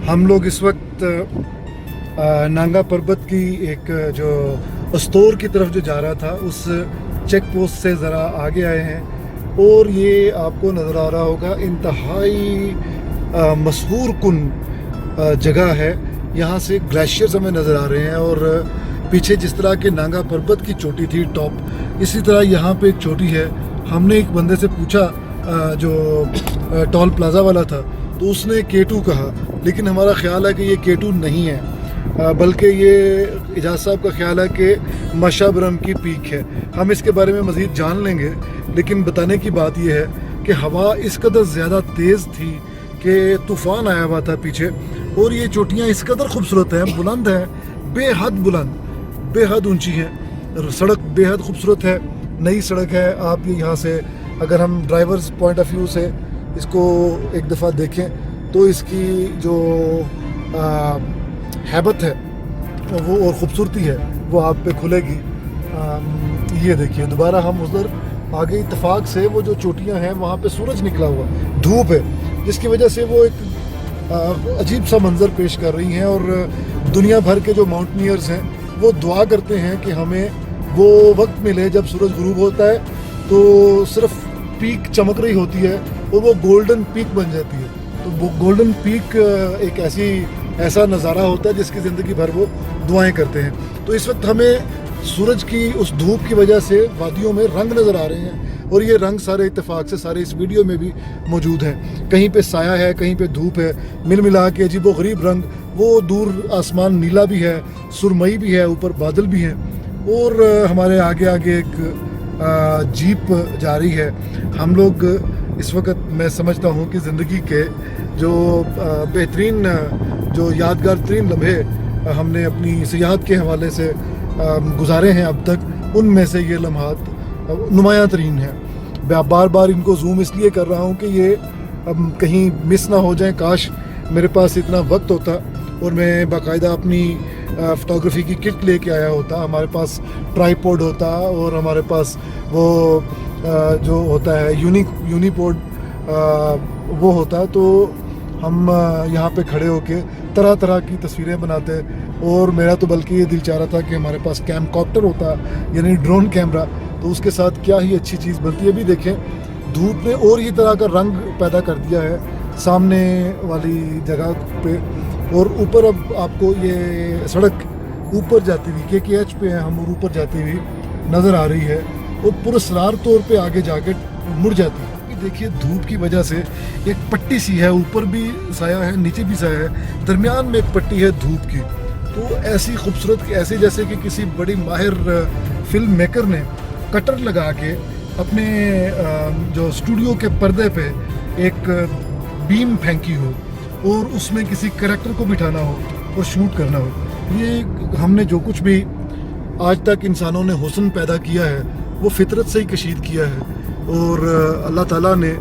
हम लोग इस वक्त नांगा पर्वत की एक जो अस्तोर की तरफ जो जा रहा था उस चेक पोस्ट से ज़रा आगे आए हैं और ये आपको नज़र आ रहा होगा इंतहाई मशहूर कुन जगह है। यहाँ से ग्लेशियर्स हमें नज़र आ रहे हैं और पीछे जिस तरह के नांगा पर्वत की चोटी थी टॉप, इसी तरह यहाँ पे एक चोटी है। हमने एक बंदे से पूछा जो टॉल प्लाज़ा वाला था तो उसने K2 कहा, लेकिन हमारा ख़्याल है कि ये K2 नहीं है बल्कि ये एजाज साहब का ख़्याल है कि मशाबरम की पीक है। हम इसके बारे में मज़ीद जान लेंगे, लेकिन बताने की बात यह है कि हवा इस कदर ज़्यादा तेज़ थी कि तूफ़ान आया हुआ था पीछे, और ये चोटियाँ इस कदर खूबसूरत हैं, बुलंद हैं, बेहद बुलंद, बेहद ऊंची हैं। सड़क बेहद खूबसूरत है, नई सड़क है। आप ये यहाँ से अगर हम ड्राइवर्स पॉइंट ऑफ व्यू से इसको एक दफ़ा देखें तो इसकी जो हैबत है वो और ख़ूबसूरती है वो आप पे खुलेगी। ये देखिए दोबारा हम उधर आगे इत्तेफाक से वो जो चोटियाँ हैं वहाँ पे सूरज निकला हुआ, धूप है, जिसकी वजह से वो एक अजीब सा मंज़र पेश कर रही हैं। और दुनिया भर के जो माउंटेनियर्स हैं वो दुआ करते हैं कि हमें वो वक्त मिले जब सूरज गुरूब होता है तो सिर्फ पीक चमक रही होती है और वो गोल्डन पीक बन जाती है। तो वो गोल्डन पीक एक ऐसा नज़ारा होता है जिसकी ज़िंदगी भर वो दुआएं करते हैं। तो इस वक्त हमें सूरज की उस धूप की वजह से वादियों में रंग नज़र आ रहे हैं और ये रंग सारे इत्तेफाक से सारे इस वीडियो में भी मौजूद हैं। कहीं पे साया है, कहीं पे धूप है, मिल मिला के अजीब व गरीब रंग। वो दूर आसमान नीला भी है, सुरमई भी है, ऊपर बादल भी हैं और हमारे आगे आगे एक जीप जा रही है। हम लोग इस वक्त मैं समझता हूँ कि ज़िंदगी के जो बेहतरीन जो यादगार तरीन लम्हे हमने अपनी सियाहत के हवाले से गुजारे हैं अब तक, उनमें से ये लम्हात नुमायाँ तरीन हैं। मैं बार बार इनको जूम इसलिए कर रहा हूँ कि ये कहीं मिस ना हो जाए। काश मेरे पास इतना वक्त होता और मैं बाकायदा अपनी फ़ोटोग्राफी की किट लेके आया होता, हमारे पास ट्राईपॉड होता और हमारे पास वो जो होता है यूनिपोड वो होता, तो हम यहाँ पे खड़े होके तरह तरह की तस्वीरें बनाते। और मेरा तो बल्कि ये दिल चाह रहा था कि हमारे पास कैमकॉप्टर होता, यानी ड्रोन कैमरा, तो उसके साथ क्या ही अच्छी चीज़ बनती है। अभी देखें धूप ने और ही तरह का रंग पैदा कर दिया है सामने वाली जगह पे। और ऊपर अब आपको ये सड़क ऊपर जाती हुई KKH पे है हम, और ऊपर जाती हुई नज़र आ रही है और पुरस्कार तौर पे आगे जाके मुड़ जाती है। देखिए धूप की वजह से एक पट्टी सी है, ऊपर भी साया है, नीचे भी साया है, दरमियान में एक पट्टी है धूप की। तो ऐसी खूबसूरत, ऐसे जैसे कि किसी बड़ी माहिर फिल्म मेकर ने कटर लगा के अपने जो स्टूडियो के पर्दे पे एक बीम फेंकी हो और उसमें किसी कैरेक्टर को बिठाना हो और शूट करना हो। ये हमने जो कुछ भी आज तक इंसानों ने हुस्न पैदा किया है वो फितरत से ही कशीद किया है, और अल्लाह ताला ने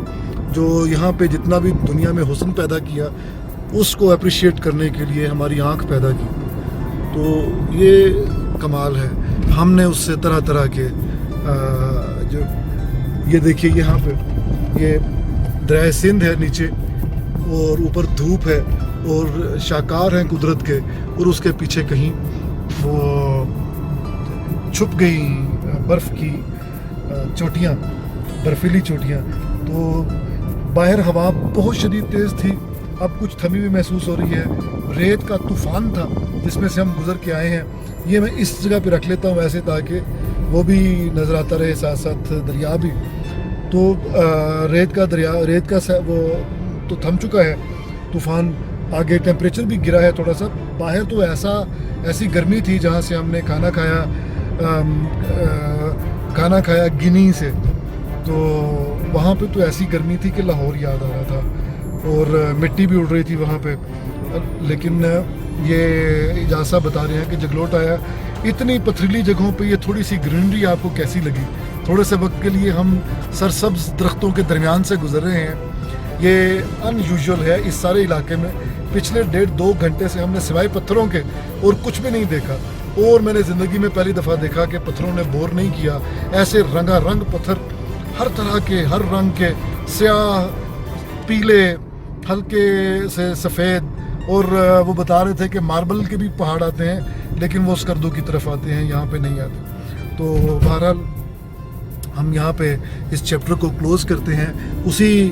जो यहाँ पे जितना भी दुनिया में हुस्न पैदा किया उसको अप्रिशिएट करने के लिए हमारी आँख पैदा की। तो ये कमाल है। हमने उससे तरह तरह के जो ये देखिए यहाँ पे ये दरिया सिंध है नीचे और ऊपर धूप है और शाकार हैं कुदरत के, और उसके पीछे कहीं वो छुप गई बर्फ़ की चोटियाँ, बर्फीली चोटियाँ। तो बाहर हवा बहुत शदीद तेज़ थी, अब कुछ थमी हुई महसूस हो रही है। रेत का तूफ़ान था जिसमें से हम गुज़र के आए हैं। ये मैं इस जगह पे रख लेता हूँ वैसे, ताकि वो भी नज़र आता रहे, साथ साथ दरिया भी। तो रेत का वो तो थम चुका है तूफ़ान, आगे टेम्परेचर भी गिरा है थोड़ा सा। बाहर तो ऐसी गर्मी थी जहाँ से हमने खाना खाया गिनी से, तो वहाँ पे तो ऐसी गर्मी थी कि लाहौर याद आ रहा था और मिट्टी भी उड़ रही थी वहाँ पे। लेकिन ये एजाज साहब बता रहे हैं कि जगलोट आया। इतनी पथरीली जगहों पे ये थोड़ी सी ग्रीनरी आपको कैसी लगी? थोड़े से वक्त के लिए हम सरसब्ज दरख्तों के दरमियान से गुजर रहे हैं। ये अनयूजुअल है इस सारे इलाके में। पिछले 1.5-2 घंटे से हमने सिवाय पत्थरों के और कुछ भी नहीं देखा, और मैंने ज़िंदगी में पहली दफ़ा देखा कि पत्थरों ने बोर नहीं किया। ऐसे रंगारंग पत्थर, हर तरह के, हर रंग के, स्याह, पीले, हल्के से सफ़ेद اور وہ بتا رہے تھے کہ ماربل کے بھی پہاڑ آتے ہیں لیکن وہ اسکردو کی طرف آتے ہیں, یہاں پہ نہیں آتے. تو بہرحال ہم یہاں پہ اس چیپٹر کو کلوز کرتے ہیں اسی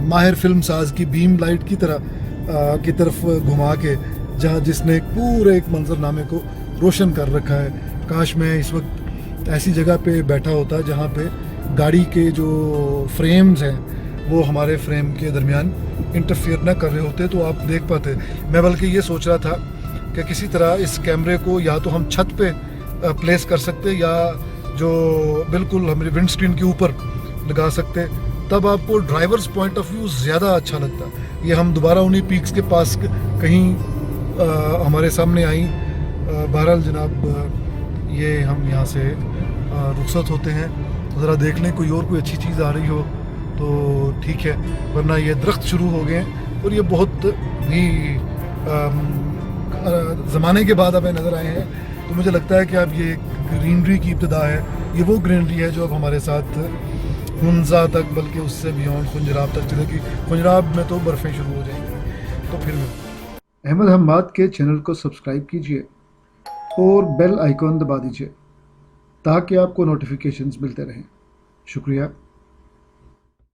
ماہر فلم ساز کی بیم لائٹ کی طرف گھما کے, جہاں جس نے پورے ایک منظر نامے کو روشن کر رکھا ہے. کاش میں اس وقت ایسی جگہ پہ بیٹھا ہوتا جہاں پہ گاڑی کے جو فریمز ہیں وہ ہمارے فریم کے درمیان انٹرفیئر نہ کر رہے ہوتے تو آپ دیکھ پاتے. میں بلکہ یہ سوچ رہا تھا کہ کسی طرح اس کیمرے کو یا تو ہم چھت پہ پلیس کر سکتے یا جو بالکل ہمارے ونڈ اسکرین کے اوپر لگا سکتے, تب آپ کو ڈرائیورز پوائنٹ آف ویو زیادہ اچھا لگتا. یہ ہم دوبارہ انہی پیکس کے پاس کہیں ہمارے سامنے آئیں. بہرحال جناب یہ ہم یہاں سے رخصت ہوتے ہیں. ذرا دیکھ لیں کوئی اچھی چیز آ رہی ہو تو ٹھیک ہے, ورنہ یہ درخت شروع ہو گئے ہیں اور یہ بہت ہی زمانے کے بعد ہمیں نظر آئے ہیں. تو مجھے لگتا ہے کہ اب یہ گرینری کی ابتدا ہے. یہ وہ گرینری ہے جو اب ہمارے ساتھ ہنزا تک بلکہ اس سے بیونڈ خنجراب تک چلے گی. خنجراب میں تو برفیں شروع ہو جائیں گی. تو پھر احمد حماد کے چینل کو سبسکرائب کیجئے اور بیل آئیکن دبا دیجئے تاکہ آپ کو نوٹیفیکیشنز ملتے رہیں. شکریہ.